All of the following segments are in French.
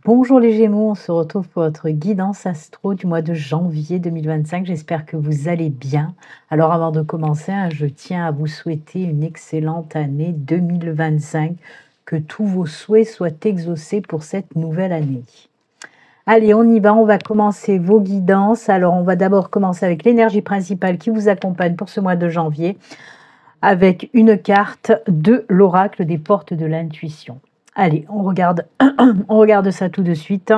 Bonjour les Gémeaux, on se retrouve pour votre guidance astro du mois de janvier 2025. J'espère que vous allez bien. Alors avant de commencer, je tiens à vous souhaiter une excellente année 2025, que tous vos souhaits soient exaucés pour cette nouvelle année. Allez, on y va, on va commencer vos guidances. Alors on va d'abord commencer avec l'énergie principale qui vous accompagne pour ce mois de janvier, avec une carte de l'oracle des portes de l'intuition. Allez, on regarde ça tout de suite.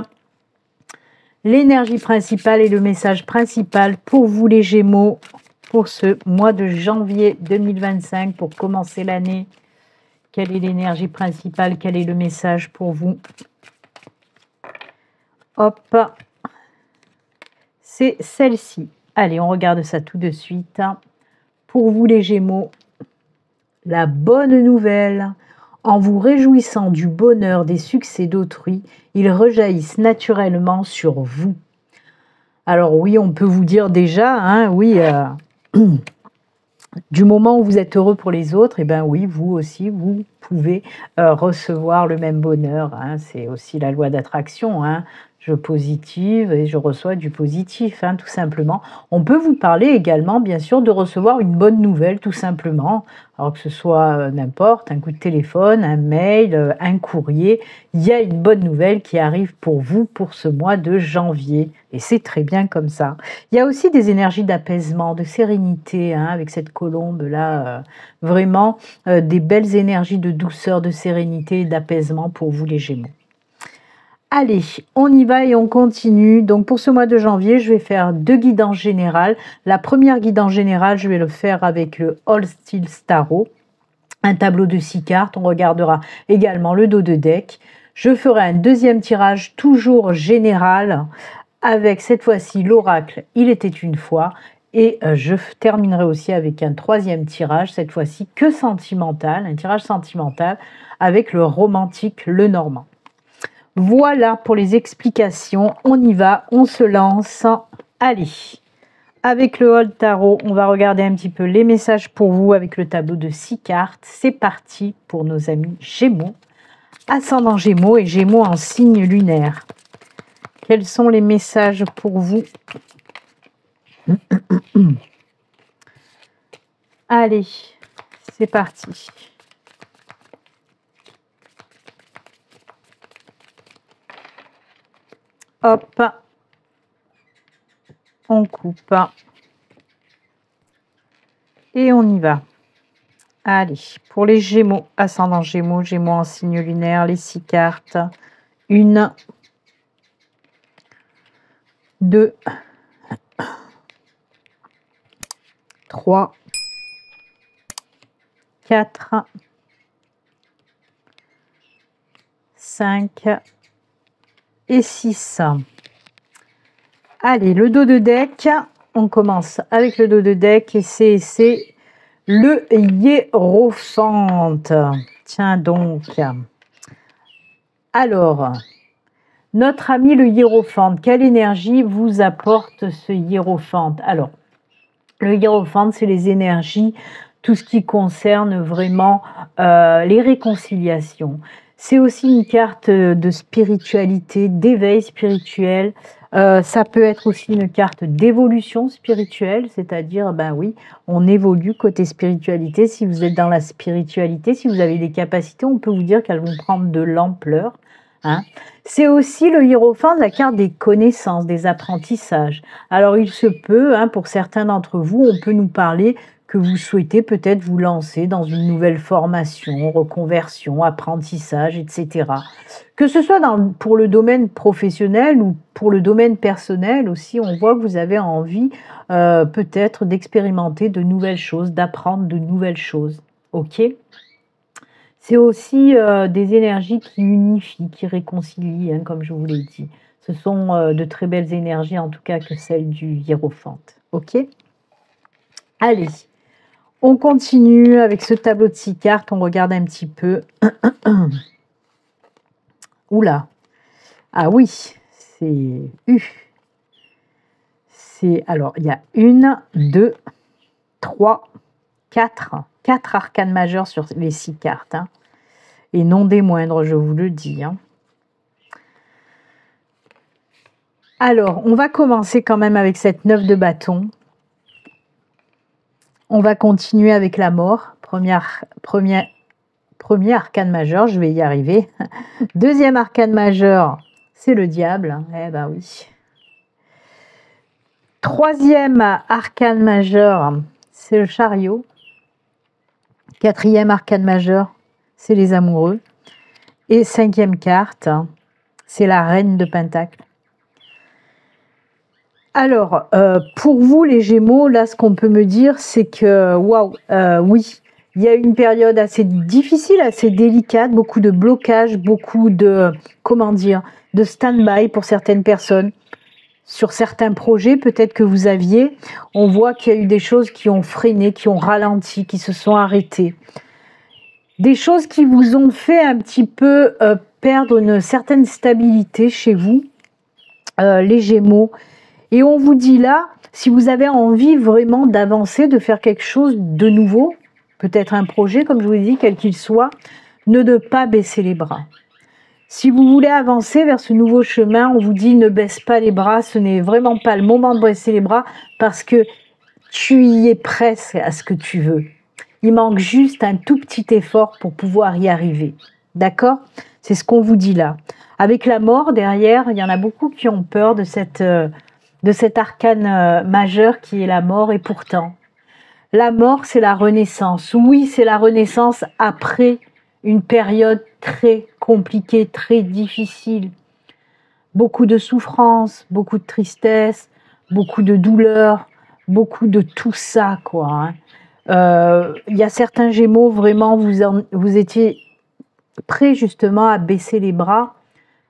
L'énergie principale et le message principal pour vous les Gémeaux pour ce mois de janvier 2025, pour commencer l'année. Quelle est l'énergie principale? Quel est le message pour vous? Hop, c'est celle-ci. Allez, on regarde ça tout de suite. Pour vous les Gémeaux, la bonne nouvelle: en vous réjouissant du bonheur des succès d'autrui, ils rejaillissent naturellement sur vous. Alors oui, on peut vous dire déjà, oui, du moment où vous êtes heureux pour les autres, et bien oui, vous aussi, vous pouvez recevoir le même bonheur. C'est aussi la loi d'attraction. Je positive et je reçois du positif, tout simplement. On peut vous parler également, bien sûr, de recevoir une bonne nouvelle, tout simplement. Alors que ce soit n'importe, un coup de téléphone, un mail, un courrier, il y a une bonne nouvelle qui arrive pour vous pour ce mois de janvier. Et c'est très bien comme ça. Il y a aussi des énergies d'apaisement, de sérénité, avec cette colombe-là. Vraiment, des belles énergies de douceur, de sérénité et d'apaisement pour vous les Gémeaux. Allez, on y va et on continue. Donc pour ce mois de janvier, je vais faire deux guidances générales. La première guidance générale, je vais le faire avec le All Steel Tarot, un tableau de 6 cartes. On regardera également le dos de deck. Je ferai un deuxième tirage toujours général avec cette fois-ci l'oracle Il était une fois. Et je terminerai aussi avec un troisième tirage, cette fois-ci que sentimental, un tirage sentimental avec le romantique Lenormand. Voilà pour les explications, on y va, on se lance. Allez, avec le Old Tarot, on va regarder un petit peu les messages pour vous avec le tableau de 6 cartes. C'est parti pour nos amis Gémeaux, ascendant Gémeaux et Gémeaux en signe lunaire. Quels sont les messages pour vous? Allez, c'est parti. Hop, on coupe et on y va. Allez, pour les Gémeaux, ascendant Gémeaux, Gémeaux en signe lunaire, les 6 cartes. 1, 2, 3, 4, 5 et 6. Allez, le dos de deck, on commence avec le dos de deck et c'est le hiérophante. Tiens donc. Alors, notre ami le hiérophante, quelle énergie vous apporte ce hiérophante? Alors, le hiérophante, c'est les énergies, tout ce qui concerne vraiment les réconciliations. C'est aussi une carte de spiritualité, d'éveil spirituel. Ça peut être aussi une carte d'évolution spirituelle, c'est-à-dire, ben oui, on évolue côté spiritualité. Si vous êtes dans la spiritualité, si vous avez des capacités, on peut vous dire qu'elles vont prendre de l'ampleur. C'est aussi le hiérophante, la carte des connaissances, des apprentissages. Alors il se peut, pour certains d'entre vous, on peut nous parler que vous souhaitez peut-être vous lancer dans une nouvelle formation, reconversion, apprentissage, etc. Que ce soit pour le domaine professionnel ou pour le domaine personnel aussi, on voit que vous avez envie peut-être d'expérimenter de nouvelles choses, d'apprendre de nouvelles choses. Ok ? C'est aussi des énergies qui unifient, qui réconcilient, comme je vous l'ai dit. Ce sont de très belles énergies, en tout cas que celles du hiérophante. Ok ? Allez, on continue avec ce tableau de 6 cartes. On regarde un petit peu. Oula. Ah oui, c'est alors, il y a 1, 2, 3, 4. 4 arcanes majeures sur les 6 cartes. Et non des moindres, je vous le dis. Alors, on va commencer quand même avec cette 9 de bâton. On va continuer avec la mort. Premier arcane majeur, je vais y arriver. Deuxième arcane majeur, c'est le diable. Eh ben oui. Troisième arcane majeur, c'est le chariot. Quatrième arcane majeur, c'est les amoureux. Et cinquième carte, c'est la reine de Pentacle. Alors, pour vous les Gémeaux, là, ce qu'on peut me dire, c'est que, waouh, oui, il y a une période assez difficile, assez délicate, beaucoup de blocages, beaucoup de, comment dire, de stand-by pour certaines personnes. Sur certains projets, peut-être que vous aviez, on voit qu'il y a eu des choses qui ont freiné, qui ont ralenti, qui se sont arrêtées. Des choses qui vous ont fait un petit peu perdre une certaine stabilité chez vous, les Gémeaux. Et on vous dit là, si vous avez envie vraiment d'avancer, de faire quelque chose de nouveau, peut-être un projet, comme je vous l'ai dit, quel qu'il soit, ne pas baisser les bras. Si vous voulez avancer vers ce nouveau chemin, on vous dit ne baisse pas les bras, ce n'est vraiment pas le moment de baisser les bras parce que tu y es presque à ce que tu veux. Il manque juste un tout petit effort pour pouvoir y arriver. D'accord? C'est ce qu'on vous dit là. Avec la mort derrière, il y en a beaucoup qui ont peur de cet arcane majeur qui est la mort et pourtant, la mort c'est la renaissance. Oui, c'est la renaissance après une période très compliquée, très difficile. Beaucoup de souffrance, beaucoup de tristesse, beaucoup de douleur, beaucoup de tout ça, quoi. Il y a certains Gémeaux, vraiment, vous étiez prêts justement à baisser les bras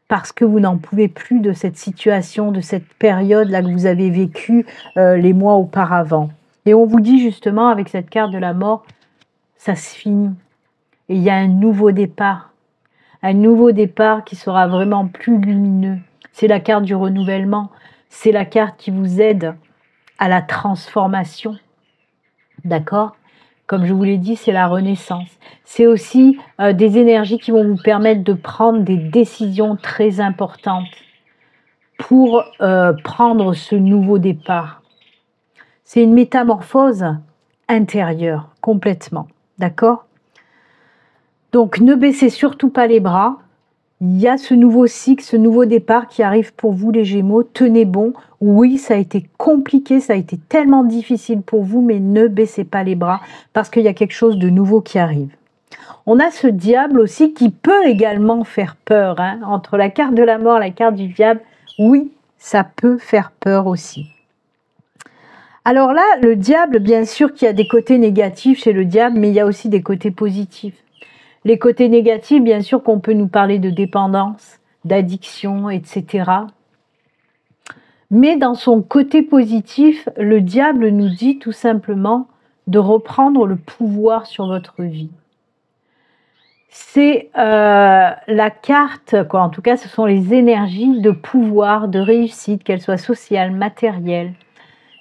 parce que vous n'en pouvez plus de cette situation, de cette période-là que vous avez vécue les mois auparavant. Et on vous dit justement, avec cette carte de la mort, ça se finit. Et il y a un nouveau départ qui sera vraiment plus lumineux. C'est la carte du renouvellement, c'est la carte qui vous aide à la transformation. D'accord? Comme je vous l'ai dit, c'est la renaissance. C'est aussi des énergies qui vont vous permettre de prendre des décisions très importantes pour prendre ce nouveau départ. C'est une métamorphose intérieure, complètement. D'accord? Donc, ne baissez surtout pas les bras. Il y a ce nouveau cycle, ce nouveau départ qui arrive pour vous les Gémeaux. Tenez bon. Oui, ça a été compliqué, ça a été tellement difficile pour vous, mais ne baissez pas les bras parce qu'il y a quelque chose de nouveau qui arrive. On a ce diable aussi qui peut également faire peur. Hein, entre la carte de la mort et la carte du diable, oui, ça peut faire peur aussi. Alors là, le diable, bien sûr qu'il y a des côtés négatifs chez le diable, mais il y a aussi des côtés positifs. Les côtés négatifs, bien sûr qu'on peut nous parler de dépendance, d'addiction, etc. Mais dans son côté positif, le diable nous dit tout simplement de reprendre le pouvoir sur votre vie. C'est la carte, quoi. En tout cas, ce sont les énergies de pouvoir, de réussite, qu'elles soient sociales, matérielles.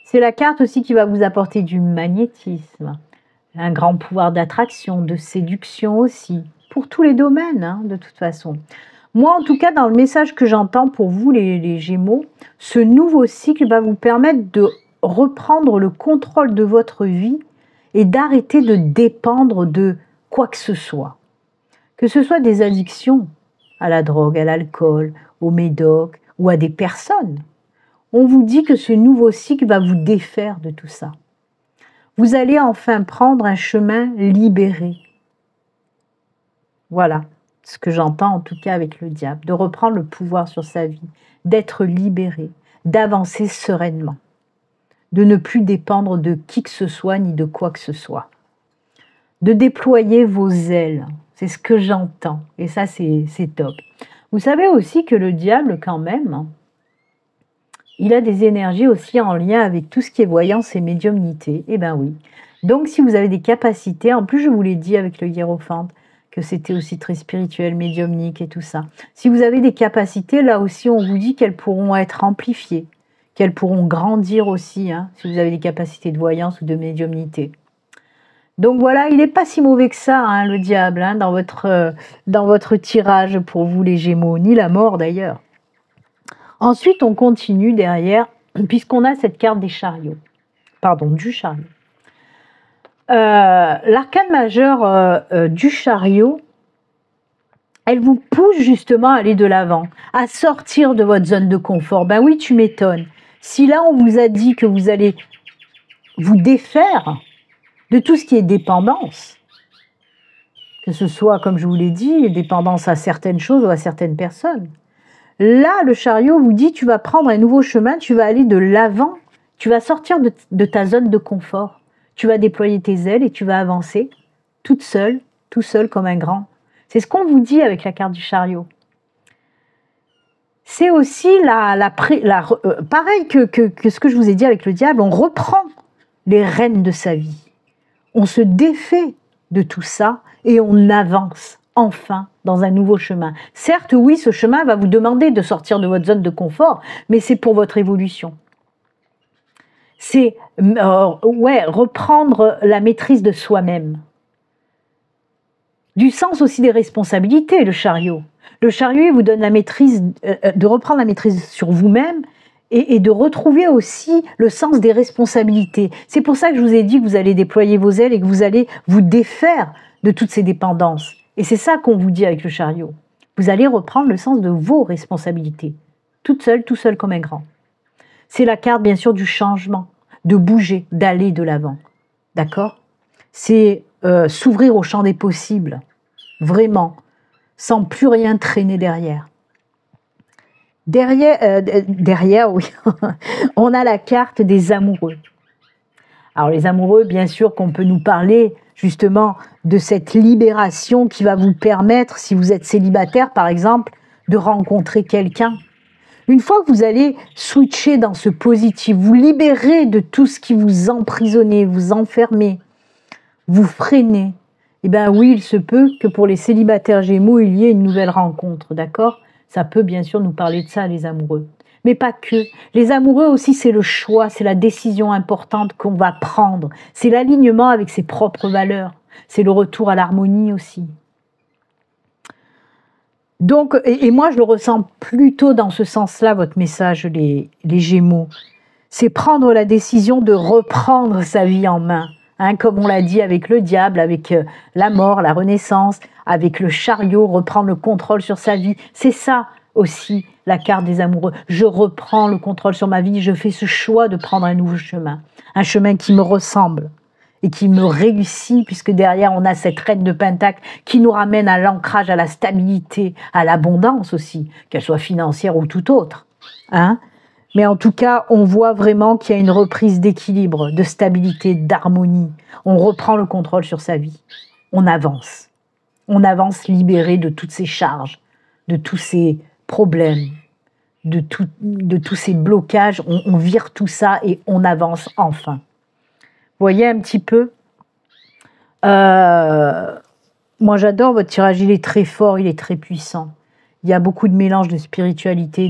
C'est la carte aussi qui va vous apporter du magnétisme, un grand pouvoir d'attraction, de séduction aussi, pour tous les domaines, hein, de toute façon. Moi, en tout cas, dans le message que j'entends pour vous, les Gémeaux, ce nouveau cycle va vous permettre de reprendre le contrôle de votre vie et d'arrêter de dépendre de quoi que ce soit. Que ce soit des addictions à la drogue, à l'alcool, au médoc ou à des personnes. On vous dit que ce nouveau cycle va vous défaire de tout ça. Vous allez enfin prendre un chemin libéré. Voilà ce que j'entends en tout cas avec le diable, de reprendre le pouvoir sur sa vie, d'être libéré, d'avancer sereinement, de ne plus dépendre de qui que ce soit ni de quoi que ce soit, de déployer vos ailes, c'est ce que j'entends et ça c'est top. Vous savez aussi que le diable quand même, il a des énergies aussi en lien avec tout ce qui est voyance et médiumnité. Eh bien oui. Donc si vous avez des capacités, en plus je vous l'ai dit avec le hiérophante, que c'était aussi très spirituel, médiumnique et tout ça. Si vous avez des capacités, là aussi on vous dit qu'elles pourront être amplifiées, qu'elles pourront grandir aussi, hein, si vous avez des capacités de voyance ou de médiumnité. Donc voilà, il n'est pas si mauvais que ça, hein, le diable, hein, dans votre tirage pour vous les Gémeaux, ni la mort d'ailleurs. Ensuite, on continue derrière, puisqu'on a cette carte des chariots. Pardon, du chariot. L'arcane majeur du chariot, elle vous pousse justement à aller de l'avant, à sortir de votre zone de confort. Ben oui, tu m'étonnes. Si là, on vous a dit que vous allez vous défaire de tout ce qui est dépendance, que ce soit, comme je vous l'ai dit, dépendance à certaines choses ou à certaines personnes, là, le chariot vous dit, tu vas prendre un nouveau chemin, tu vas aller de l'avant, tu vas sortir de ta zone de confort, tu vas déployer tes ailes et tu vas avancer toute seule, tout seul comme un grand. C'est ce qu'on vous dit avec la carte du chariot. C'est aussi pareil que ce que je vous ai dit avec le diable, on reprend les rênes de sa vie. On se défait de tout ça et on avance enfin dans un nouveau chemin. Certes, oui, ce chemin va vous demander de sortir de votre zone de confort, mais c'est pour votre évolution. C'est reprendre la maîtrise de soi-même. Du sens aussi des responsabilités, le chariot. Le chariot, il vous donne la maîtrise, de reprendre la maîtrise sur vous-même et de retrouver aussi le sens des responsabilités. C'est pour ça que je vous ai dit que vous allez déployer vos ailes et que vous allez vous défaire de toutes ces dépendances. Et c'est ça qu'on vous dit avec le chariot. Vous allez reprendre le sens de vos responsabilités, toute seule, tout seul comme un grand. C'est la carte, bien sûr, du changement, de bouger, d'aller de l'avant. D'accord? C'est s'ouvrir au champ des possibles, vraiment, sans plus rien traîner derrière. Derrière, oui, on a la carte des amoureux. Alors les amoureux, bien sûr qu'on peut nous parler justement de cette libération qui va vous permettre, si vous êtes célibataire par exemple, de rencontrer quelqu'un. Une fois que vous allez switcher dans ce positif, vous libérer de tout ce qui vous emprisonnez, vous enfermez, vous freinez, eh bien oui, il se peut que pour les célibataires Gémeaux, il y ait une nouvelle rencontre, d'accord? Ça peut bien sûr nous parler de ça, les amoureux. Mais pas que. Les amoureux aussi, c'est le choix, c'est la décision importante qu'on va prendre. C'est l'alignement avec ses propres valeurs. C'est le retour à l'harmonie aussi. Donc, et moi, je le ressens plutôt dans ce sens-là, votre message, les Gémeaux. C'est prendre la décision de reprendre sa vie en main. Hein, comme on l'a dit avec le diable, avec la mort, la renaissance, avec le chariot, reprendre le contrôle sur sa vie. C'est ça aussi la carte des amoureux. Je reprends le contrôle sur ma vie, je fais ce choix de prendre un nouveau chemin. Un chemin qui me ressemble et qui me réussit, puisque derrière on a cette reine de Pentacle qui nous ramène à l'ancrage, à la stabilité, à l'abondance aussi, qu'elle soit financière ou tout autre. Hein? Mais en tout cas, on voit vraiment qu'il y a une reprise d'équilibre, de stabilité, d'harmonie. On reprend le contrôle sur sa vie. On avance. On avance libéré de toutes ces charges, de tous ces problèmes, de tous ces blocages. On vire tout ça et on avance enfin. Vous voyez un petit peu moi, j'adore votre tirage. Il est très fort, il est très puissant. Il y a beaucoup de mélange de spiritualité,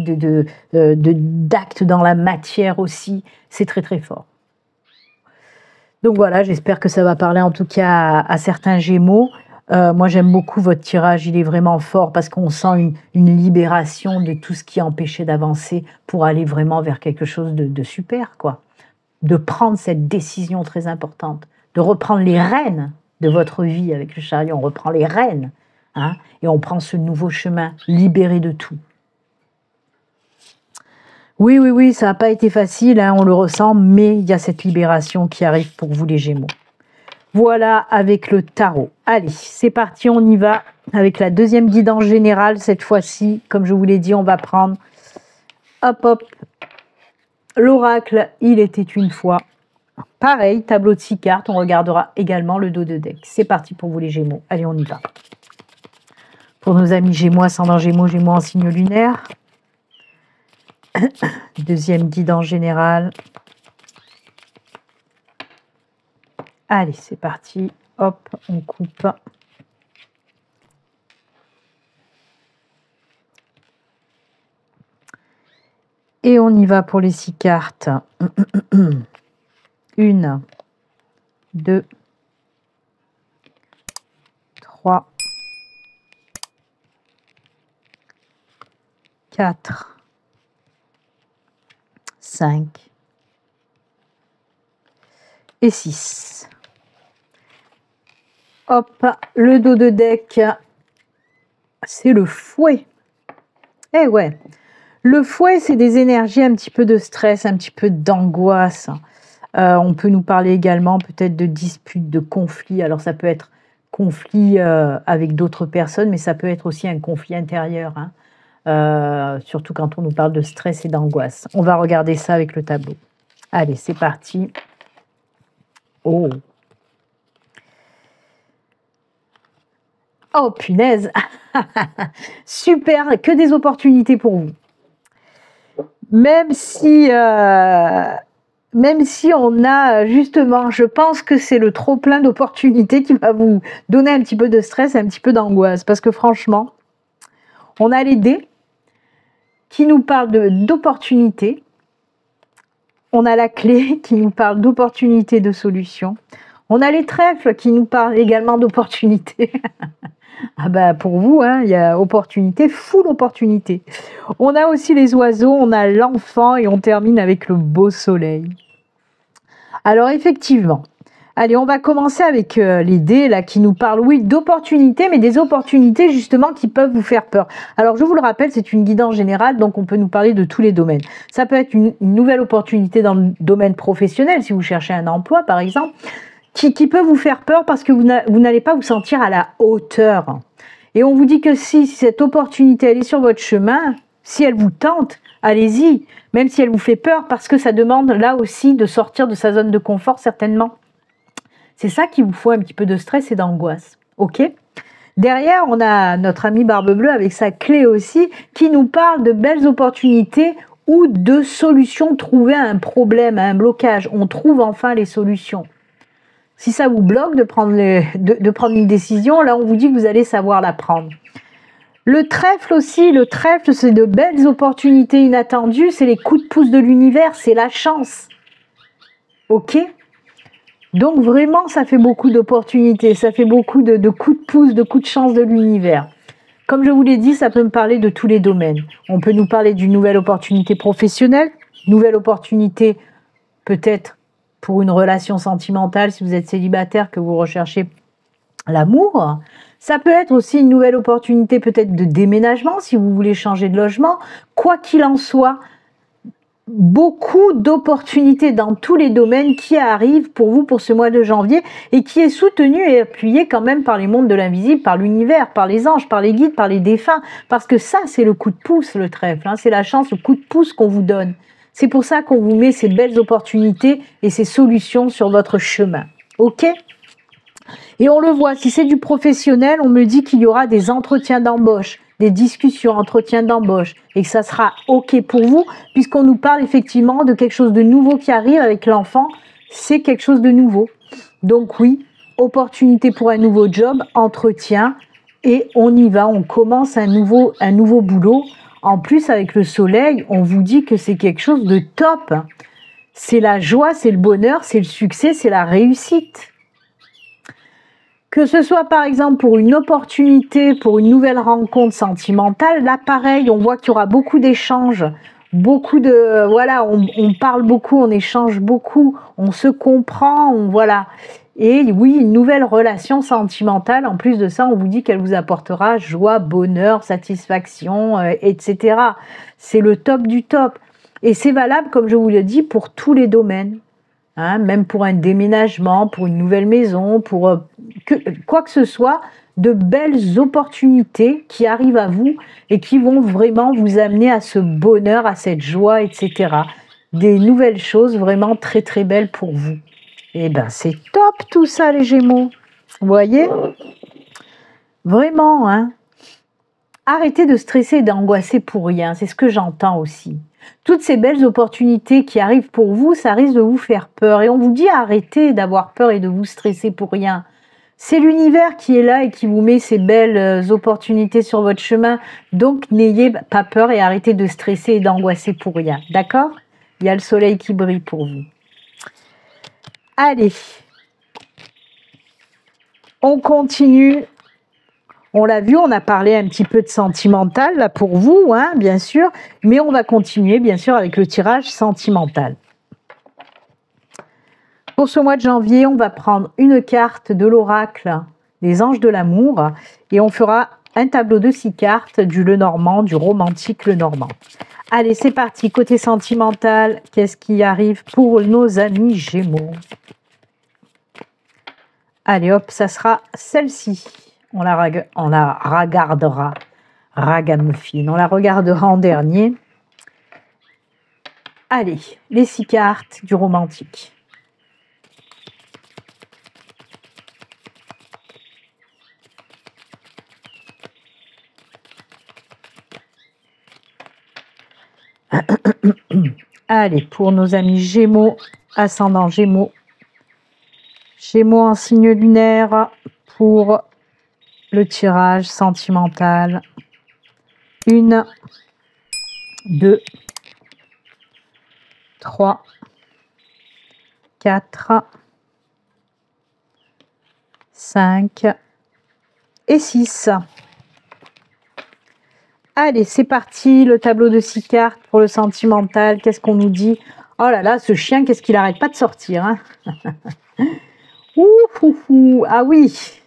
d'actes dans la matière aussi. C'est très très fort. Donc voilà, j'espère que ça va parler en tout cas à certains Gémeaux. Moi, j'aime beaucoup votre tirage. Il est vraiment fort parce qu'on sent une libération de tout ce qui empêchait d'avancer pour aller vraiment vers quelque chose de super, quoi. De prendre cette décision très importante, de reprendre les rênes de votre vie avec le chariot. On reprend les rênes, hein, et on prend ce nouveau chemin, libéré de tout. Oui, oui, oui, ça n'a pas été facile, hein, on le ressent, mais il y a cette libération qui arrive pour vous les Gémeaux. Voilà avec le tarot. Allez, c'est parti, on y va avec la deuxième guidance générale. Cette fois-ci, comme je vous l'ai dit, on va prendre, hop, hop, l'oracle, il était une fois. Pareil, tableau de 6 cartes, on regardera également le dos de deck. C'est parti pour vous les Gémeaux. Allez, on y va. Pour nos amis Gémeaux, ascendant Gémeaux, Gémeaux en signe lunaire. Deuxième guidance générale. Allez, c'est parti. Hop, on coupe. Et on y va pour les 6 cartes. 1, 2, 3, 4, 5 et 6. Hop, le dos de deck, c'est le fouet. Eh ouais, le fouet, c'est des énergies un petit peu de stress, un petit peu d'angoisse. On peut nous parler également peut-être de disputes, de conflits. Alors ça peut être conflit avec d'autres personnes, mais ça peut être aussi un conflit intérieur, hein. Surtout quand on nous parle de stress et d'angoisse. On va regarder ça avec le tableau. Allez, c'est parti. Oh, oh punaise. Super, que des opportunités pour vous. Même si on a justement, je pense que c'est le trop plein d'opportunités qui va vous donner un petit peu de stress, un petit peu d'angoisse. Parce que franchement, on a les dés qui nous parlent d'opportunités. On a la clé qui nous parle d'opportunités, de solutions. On a les trèfles qui nous parlent également d'opportunités. Ah bah pour vous, hein, il y a opportunité, full opportunité. On a aussi les oiseaux, on a l'enfant et on termine avec le beau soleil. Alors effectivement, allez, on va commencer avec les dés là qui nous parlent, oui, d'opportunités, mais des opportunités justement qui peuvent vous faire peur. Alors je vous le rappelle, c'est une guidance générale, donc on peut nous parler de tous les domaines. Ça peut être une nouvelle opportunité dans le domaine professionnel, si vous cherchez un emploi par exemple, qui peut vous faire peur parce que vous n'allez pas vous sentir à la hauteur. Et on vous dit que si cette opportunité elle est sur votre chemin, si elle vous tente, allez-y, même si elle vous fait peur, parce que ça demande là aussi de sortir de sa zone de confort certainement. C'est ça qui vous faut un petit peu de stress et d'angoisse, ok? Derrière, on a notre ami Barbe Bleue avec sa clé aussi, qui nous parle de belles opportunités ou de solutions trouvées à un problème, à un blocage. On trouve enfin les solutions. Si ça vous bloque de prendre une décision, là on vous dit que vous allez savoir la prendre. Le trèfle aussi, le trèfle c'est de belles opportunités inattendues, c'est les coups de pouce de l'univers, c'est la chance. Ok? Donc vraiment ça fait beaucoup d'opportunités, ça fait beaucoup de coups de pouce, de coups de chance de l'univers. Comme je vous l'ai dit, ça peut me parler de tous les domaines. On peut nous parler d'une nouvelle opportunité professionnelle, nouvelle opportunité peut-être pour une relation sentimentale, si vous êtes célibataire, que vous recherchez l'amour. Ça peut être aussi une nouvelle opportunité peut-être de déménagement, si vous voulez changer de logement. Quoi qu'il en soit, beaucoup d'opportunités dans tous les domaines qui arrivent pour vous pour ce mois de janvier et qui est soutenu et appuyé quand même par les mondes de l'invisible, par l'univers, par les anges, par les guides, par les défunts. Parce que ça, c'est le coup de pouce, le trèfle. C'est la chance, le coup de pouce qu'on vous donne. C'est pour ça qu'on vous met ces belles opportunités et ces solutions sur votre chemin. Ok ? Et on le voit, si c'est du professionnel, on me dit qu'il y aura des entretiens d'embauche, des discussions, entretiens d'embauche, et que ça sera ok pour vous, puisqu'on nous parle effectivement de quelque chose de nouveau qui arrive avec l'enfant. C'est quelque chose de nouveau. Donc oui, opportunité pour un nouveau job, entretien, et on y va, on commence un nouveau boulot. En plus, avec le soleil, on vous dit que c'est quelque chose de top. C'est la joie, c'est le bonheur, c'est le succès, c'est la réussite. Que ce soit par exemple pour une opportunité, pour une nouvelle rencontre sentimentale, là pareil, on voit qu'il y aura beaucoup d'échanges, beaucoup de... Voilà, on parle beaucoup, on échange beaucoup, on se comprend, voilà. Et oui, une nouvelle relation sentimentale, en plus de ça, on vous dit qu'elle vous apportera joie, bonheur, satisfaction, etc. C'est le top du top. Et c'est valable, comme je vous l'ai dit, pour tous les domaines. Même pour un déménagement, pour une nouvelle maison, pour quoi que ce soit, de belles opportunités qui arrivent à vous et qui vont vraiment vous amener à ce bonheur, à cette joie, etc. Des nouvelles choses vraiment très très belles pour vous. Et ben c'est top tout ça les Gémeaux. Vous voyez ? Vraiment, arrêtez de stresser et d'angoisser pour rien, c'est ce que j'entends aussi. Toutes ces belles opportunités qui arrivent pour vous, ça risque de vous faire peur. Et on vous dit arrêtez d'avoir peur et de vous stresser pour rien. C'est l'univers qui est là et qui vous met ces belles opportunités sur votre chemin. Donc n'ayez pas peur et arrêtez de stresser et d'angoisser pour rien. D'accord ? Il y a le soleil qui brille pour vous. Allez, on continue. On l'a vu, on a parlé un petit peu de sentimental, là, pour vous, hein, bien sûr. Mais on va continuer, bien sûr, avec le tirage sentimental. Pour ce mois de janvier, on va prendre une carte de l'oracle des anges de l'amour et on fera un tableau de 6 cartes du Lenormand, du romantique Lenormand. Allez, c'est parti. Côté sentimental, qu'est-ce qui arrive pour nos amis Gémeaux? Allez, hop, ça sera celle-ci. On la regardera. Ragamuffin. On la regardera en dernier. Allez, les 6 cartes du romantique. Allez, pour nos amis Gémeaux, ascendant Gémeaux, Gémeaux en signe lunaire pour le tirage sentimental. 1, 2, 3, 4, 5 et 6. Allez, c'est parti, le tableau de 6 cartes pour le sentimental. Qu'est-ce qu'on nous dit? Oh là là, ce chien, qu'est-ce qu'il n'arrête pas de sortir, hein? Ouh, ah oui.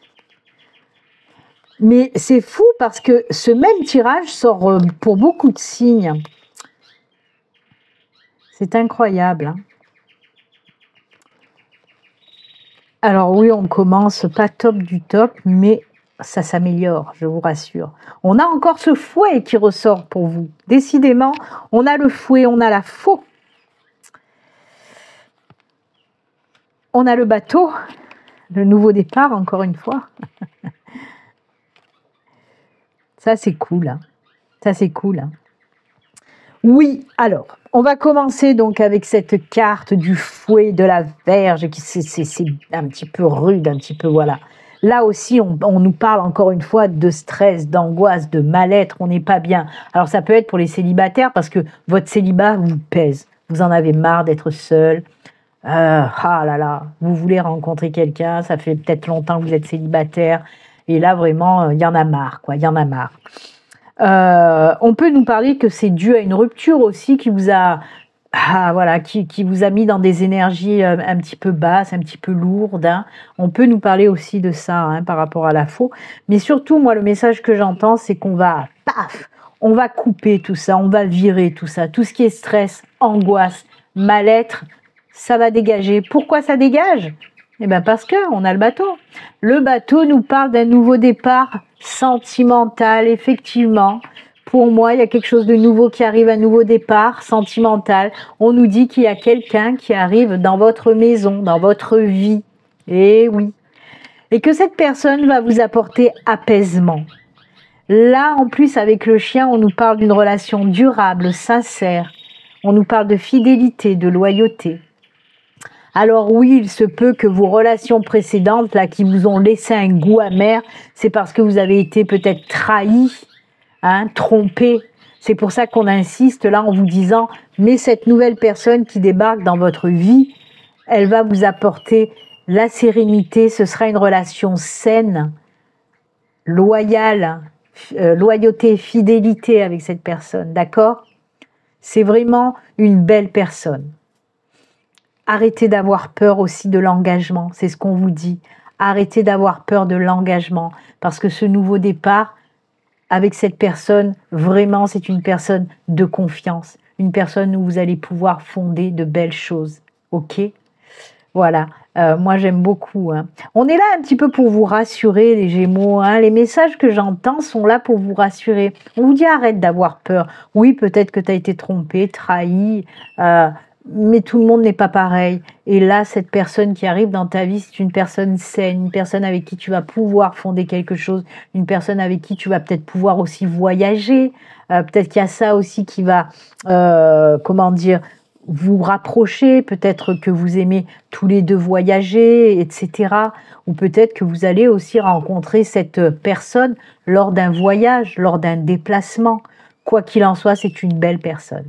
Mais c'est fou parce que ce même tirage sort pour beaucoup de signes. C'est incroyable, hein? Alors oui, on commence pas top du top, mais ça s'améliore, je vous rassure. On a encore ce fouet qui ressort pour vous. Décidément, on a le fouet, on a la faux. On a le bateau, le nouveau départ, encore une fois. Ça, c'est cool, hein. Ça, c'est cool, hein. Oui, alors, on va commencer donc avec cette carte du fouet de la Vierge, qui c'est un petit peu rude, un petit peu, voilà. Là aussi, on nous parle encore une fois de stress, d'angoisse, de mal-être, on n'est pas bien. Alors, ça peut être pour les célibataires, parce que votre célibat vous pèse. Vous en avez marre d'être seul. Ah là là, vous voulez rencontrer quelqu'un, ça fait peut-être longtemps que vous êtes célibataire, et là, vraiment, il y en a marre, quoi, il y en a marre. On peut nous parler que c'est dû à une rupture aussi qui vous a, voilà, qui vous a mis dans des énergies un petit peu basses, un petit peu lourdes, hein. On peut nous parler aussi de ça, hein, par rapport à la faux. Mais surtout, moi, le message que j'entends, c'est qu'on va, paf, on va couper tout ça, on va virer tout ça. Tout ce qui est stress, angoisse, mal-être, ça va dégager. Pourquoi ça dégage? Eh bien parce qu'on a le bateau. Le bateau nous parle d'un nouveau départ sentimental, effectivement. Pour moi, il y a quelque chose de nouveau qui arrive, un nouveau départ sentimental. On nous dit qu'il y a quelqu'un qui arrive dans votre maison, dans votre vie. Eh oui. Et que cette personne va vous apporter apaisement. Là, en plus, avec le chien, on nous parle d'une relation durable, sincère. On nous parle de fidélité, de loyauté. Alors oui, il se peut que vos relations précédentes, là, qui vous ont laissé un goût amer, c'est parce que vous avez été peut-être trahi, hein, trompé. C'est pour ça qu'on insiste là en vous disant, mais cette nouvelle personne qui débarque dans votre vie, elle va vous apporter la sérénité, ce sera une relation saine, loyale, loyauté, fidélité avec cette personne, d'accord? C'est vraiment une belle personne. Arrêtez d'avoir peur aussi de l'engagement, c'est ce qu'on vous dit. Arrêtez d'avoir peur de l'engagement, parce que ce nouveau départ, avec cette personne, vraiment, c'est une personne de confiance, une personne où vous allez pouvoir fonder de belles choses, ok? Voilà, moi j'aime beaucoup, hein. On est là un petit peu pour vous rassurer, les Gémeaux, hein. Les messages que j'entends sont là pour vous rassurer. On vous dit arrête d'avoir peur. Oui, peut-être que tu as été trompé, trahi, mais tout le monde n'est pas pareil. Et là, cette personne qui arrive dans ta vie, c'est une personne saine, une personne avec qui tu vas pouvoir fonder quelque chose, une personne avec qui tu vas peut-être pouvoir aussi voyager. Peut-être qu'il y a ça aussi qui va, comment dire, vous rapprocher. Peut-être que vous aimez tous les deux voyager, etc. Ou peut-être que vous allez aussi rencontrer cette personne lors d'un voyage, lors d'un déplacement. Quoi qu'il en soit, c'est une belle personne.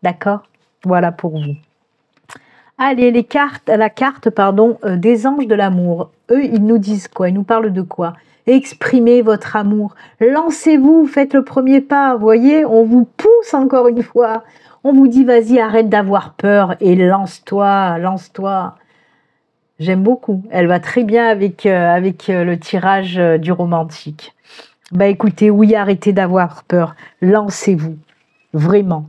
D'accord ? Voilà pour vous. Allez, la carte des anges de l'amour. Eux, ils nous disent quoi? Ils nous parlent de quoi? Exprimez votre amour. Lancez-vous, faites le premier pas. Vous voyez, on vous pousse encore une fois. On vous dit, vas-y, arrête d'avoir peur et lance-toi, lance-toi. J'aime beaucoup. Elle va très bien avec le tirage du romantique. Bah écoutez, oui, arrêtez d'avoir peur. Lancez-vous. Vraiment.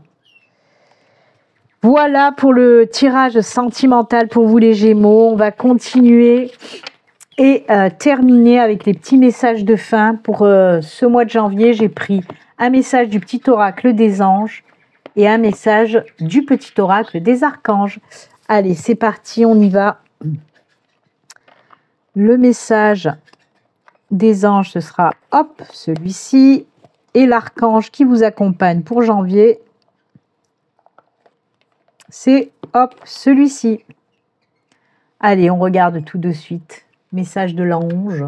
Voilà pour le tirage sentimental pour vous les Gémeaux. On va continuer et terminer avec les petits messages de fin. Pour ce mois de janvier, j'ai pris un message du petit oracle des anges et un message du petit oracle des archanges. Allez, c'est parti, on y va. Le message des anges, ce sera, hop, celui-ci. Et l'archange qui vous accompagne pour janvier, c'est, hop, celui-ci. Allez, on regarde tout de suite. Message de l'ange.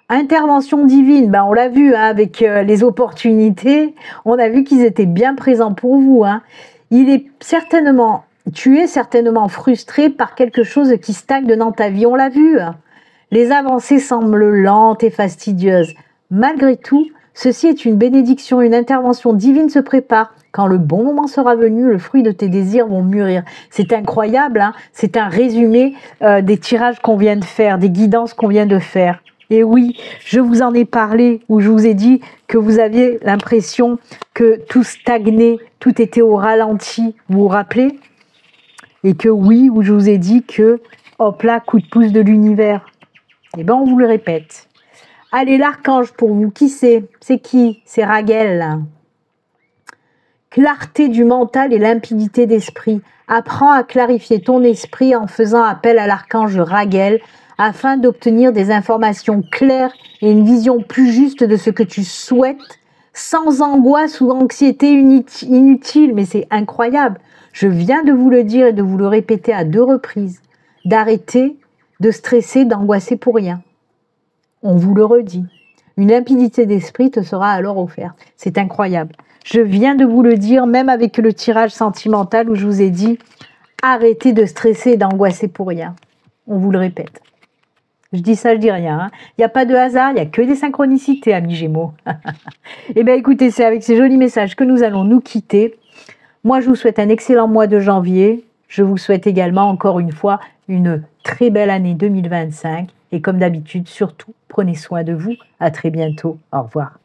Intervention divine, ben on l'a vu hein, avec les opportunités. On a vu qu'ils étaient bien présents pour vous. Hein. Tu es certainement frustré par quelque chose qui stagne dans ta vie. On l'a vu. Hein. Les avancées semblent lentes et fastidieuses. Malgré tout, ceci est une bénédiction, une intervention divine se prépare. Quand le bon moment sera venu, le fruit de tes désirs vont mûrir. C'est incroyable, hein, c'est un résumé des tirages qu'on vient de faire, des guidances qu'on vient de faire. Et oui, je vous en ai parlé, où je vous ai dit que vous aviez l'impression que tout stagnait, tout était au ralenti, vous vous rappelez? Et que oui, où je vous ai dit que, hop là, coup de pouce de l'univers. Eh bien, on vous le répète. Allez, l'archange pour vous, qui c'est? C'est qui? C'est Raguel. Clarté du mental et limpidité d'esprit. Apprends à clarifier ton esprit en faisant appel à l'archange Raguel afin d'obtenir des informations claires et une vision plus juste de ce que tu souhaites, sans angoisse ou anxiété inutile. Mais c'est incroyable. Je viens de vous le dire et de vous le répéter à 2 reprises. D'arrêter de stresser, d'angoisser pour rien. On vous le redit. Une limpidité d'esprit te sera alors offerte. C'est incroyable. Je viens de vous le dire, même avec le tirage sentimental où je vous ai dit, arrêtez de stresser et d'angoisser pour rien. On vous le répète. Je dis ça, je dis rien. Hein. Il n'y a pas de hasard, il n'y a que des synchronicités, amis Gémeaux. Eh bien, écoutez, c'est avec ces jolis messages que nous allons nous quitter. Moi, je vous souhaite un excellent mois de janvier. Je vous souhaite également, encore une fois, une très belle année 2025. Et comme d'habitude, surtout, prenez soin de vous. À très bientôt. Au revoir.